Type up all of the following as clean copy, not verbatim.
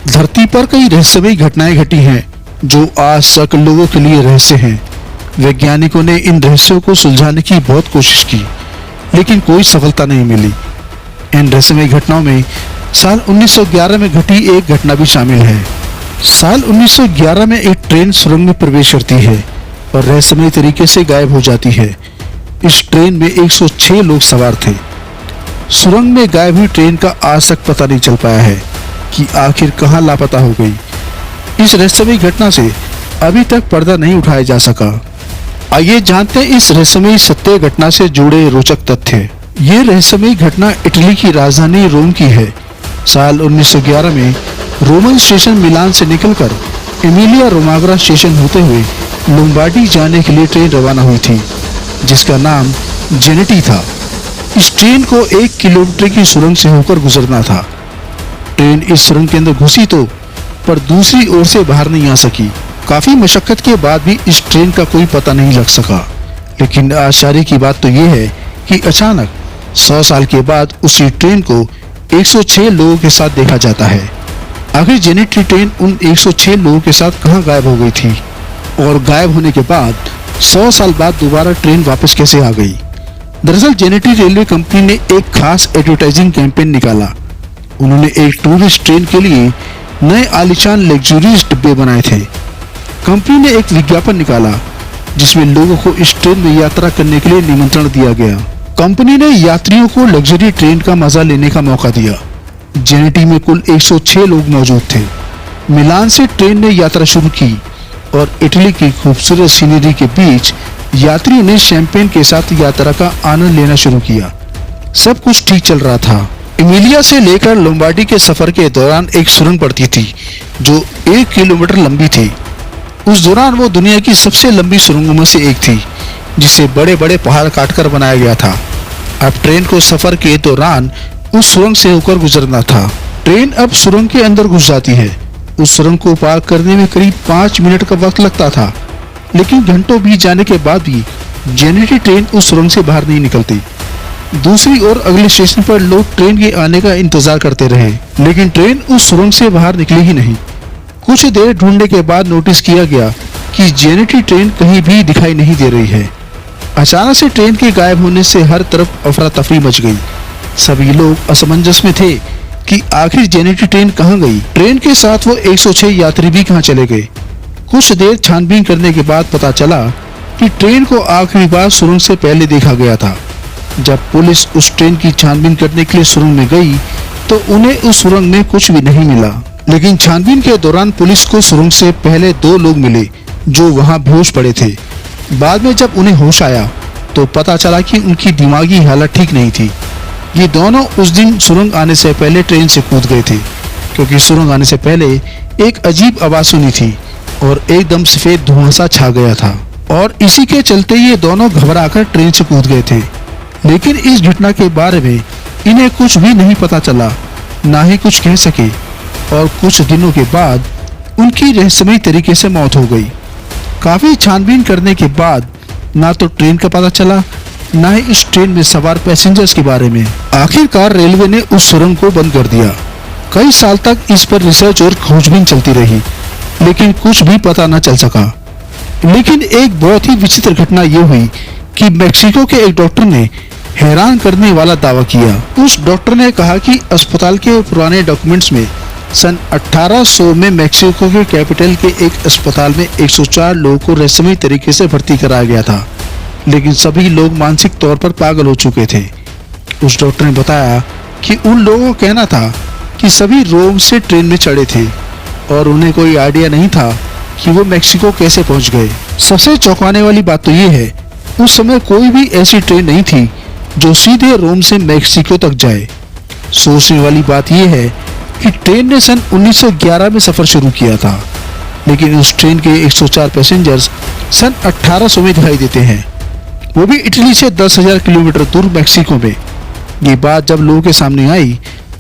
धरती पर कई रहस्यमयी घटनाएं घटी हैं जो आज तक लोगों के लिए रहस्य हैं। वैज्ञानिकों ने इन रहस्यों को सुलझाने की बहुत कोशिश की, लेकिन कोई सफलता नहीं मिली। इन रहस्यमयी घटनाओं में साल 1911 में घटी एक घटना भी शामिल है। साल 1911 में एक ट्रेन सुरंग में प्रवेश करती है और रहस्यमयी तरीके से गायब हो जाती है। इस ट्रेन में 106 लोग सवार थे। सुरंग में गायब हुई ट्रेन का आज तक पता नहीं चल पाया है कि आखिर कहां लापता हो गई। इस रहस्यमयी घटना से अभी तक पर्दा नहीं उठाया जा सका। आइए जानते हैं इस रहस्यमयी सत्य घटना से जुड़े रोचक तथ्य। ये रहस्यमयी घटना इटली की राजधानी रोम की है। साल 1911 में रोमन स्टेशन मिलान से निकलकर एमिलिया रोमाग्रा स्टेशन होते हुए लोम्बार्डी जाने के लिए ट्रेन रवाना हुई थी, जिसका नाम जेनेटी था। इस ट्रेन को 1 किलोमीटर की सुरंग से होकर गुजरना था। ट्रेन इस सुरंग के अंदर घुसी तो पर दूसरी ओर से बाहर नहीं आ सकी। काफी मशक्कत के बाद भी इस ट्रेन का कोई पता नहीं लग सका। लेकिन आश्चर्य की बात तो ये है कि अचानक 100 साल के बाद उसी ट्रेन को 106 लोगों के साथ देखा जाता है। आखिर जेनेटी ट्रेन उन 106 लोगों के साथ कहां गायब हो गई थी और गायब होने के बाद 100 साल बाद दोबारा ट्रेन वापस कैसे आ गई? दरअसल जेनेटी रेलवे कंपनी ने एक खास एडवर्टाइजिंग कैंपेन निकाला। उन्होंने एक टूरिस्ट ट्रेन के लिए नए आलीशान लग्जरियस डिब्बे बनाए थे। कंपनी ने एक विज्ञापन निकाला जिसमें लोगों को इस ट्रेन में यात्रा करने के लिए निमंत्रण दिया गया। कंपनी ने यात्रियों को लग्जरी ट्रेन का मजा लेने का मौका दिया। जेनेटी में कुल 106 लोग मौजूद थे। मिलान से ट्रेन ने यात्रा शुरू की और इटली की खूबसूरत सीनरी के बीच यात्रियों ने शैंपेन के साथ यात्रा का आनंद लेना शुरू किया। सब कुछ ठीक चल रहा था। एमिलिया से लेकर लोम्बार्डी के सफर के दौरान एक सुरंग पड़ती थी जो 1 किलोमीटर लंबी थी। उस दौरान वो दुनिया की सबसे लंबी सुरंगों में से एक थी, जिसे बड़े बड़े पहाड़ काटकर बनाया गया था। अब ट्रेन को सफर के दौरान उस सुरंग से होकर गुजरना था। ट्रेन अब सुरंग के अंदर घुस जाती है। उस सुरंग को पार करने में करीब 5 मिनट का वक्त लगता था, लेकिन घंटों बीत जाने के बाद भी जेनेटी ट्रेन उस सुरंग से बाहर नहीं निकलती। दूसरी ओर अगले स्टेशन पर लोग ट्रेन के आने का इंतजार करते रहे, लेकिन ट्रेन उस सुरंग से बाहर निकली ही नहीं। कुछ देर ढूंढने के बाद नोटिस किया गया कि जेनेटी ट्रेन कहीं भी दिखाई नहीं दे रही है। अचानक से ट्रेन के गायब होने से हर तरफ अफरा तफरी मच गई। सभी लोग असमंजस में थे कि आखिर जेनेटी ट्रेन कहां गई। ट्रेन के साथ वो 106 यात्री भी कहां चले गए। कुछ देर छानबीन करने के बाद पता चला कि ट्रेन को आखिरी बार सुरंग से पहले देखा गया था। जब पुलिस उस ट्रेन की छानबीन करने के लिए सुरंग में गई तो उन्हें उस सुरंग में कुछ भी नहीं मिला। लेकिन छानबीन के दौरान पुलिस को सुरंग से पहले 2 लोग मिले जो वहां बेहोश पड़े थे। बाद में जब उन्हें होश आया तो पता चला कि उनकी दिमागी हालत ठीक नहीं थी। ये दोनों उस दिन सुरंग आने से पहले ट्रेन से कूद गए थे, क्योंकि सुरंग आने से पहले एक अजीब आवाज सुनी थी और एकदम सफेद धुआं सा छा गया था, और इसी के चलते ये दोनों घबराकर ट्रेन से कूद गए थे। लेकिन इस घटना के बारे में इन्हें कुछ भी नहीं पता चला, ना ही कुछ कह सके, और कुछ दिनों के बाद उनकी रहस्यमयी तरीके से मौत हो गई। काफी छानबीन करने के बाद ना तो ट्रेन का पता चला, ना ही इस ट्रेन में सवार पैसेंजर्स के बारे में। आखिरकार रेलवे ने उस सुरंग को बंद कर दिया। कई साल तक इस पर रिसर्च और खोजबीन चलती रही, लेकिन कुछ भी पता न चल सका। लेकिन एक बहुत ही विचित्र घटना ये हुई कि मेक्सिको के एक डॉक्टर ने हैरान करने वाला दावा किया। उस डॉक्टर ने कहा कि अस्पताल के पुराने डॉक्यूमेंट्स में सन 1800 में मेक्सिको के कैपिटल के एक अस्पताल में 104 लोगों को रहस्यमयी तरीके से भर्ती कराया गया था, लेकिन सभी लोग मानसिक तौर पर पागल हो चुके थे। उस डॉक्टर ने बताया कि उन लोगों का कहना था कि सभी रोम से ट्रेन में चढ़े थे और उन्हें कोई आइडिया नहीं था कि वो मेक्सिको कैसे पहुंच गए। सबसे चौंकाने वाली बात तो ये है, उस समय कोई भी ऐसी ट्रेन नहीं थी जो सीधे रोम से मेक्सिको तक जाए। सोचने वाली बात यह है कि ट्रेन ने सन 1911 में सफर शुरू किया था, लेकिन उस ट्रेन के 104 पैसेंजर्स सन 1800 में दिखाई देते हैं, वो भी इटली से 10,000 किलोमीटर दूर मेक्सिको में। ये बात जब लोगों के सामने आई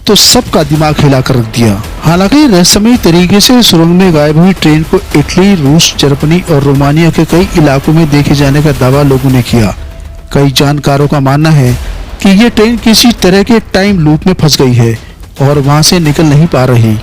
तो सबका दिमाग हिला कर रख दिया। हालांकि रहस्यमयी तरीके से सुरंग में गायब हुई ट्रेन को इटली, रूस, जर्मनी और रोमानिया के कई इलाकों में देखे जाने का दावा लोगों ने किया। कई जानकारों का मानना है कि ये ट्रेन किसी तरह के टाइम लूप में फंस गई है और वहां से निकल नहीं पा रही।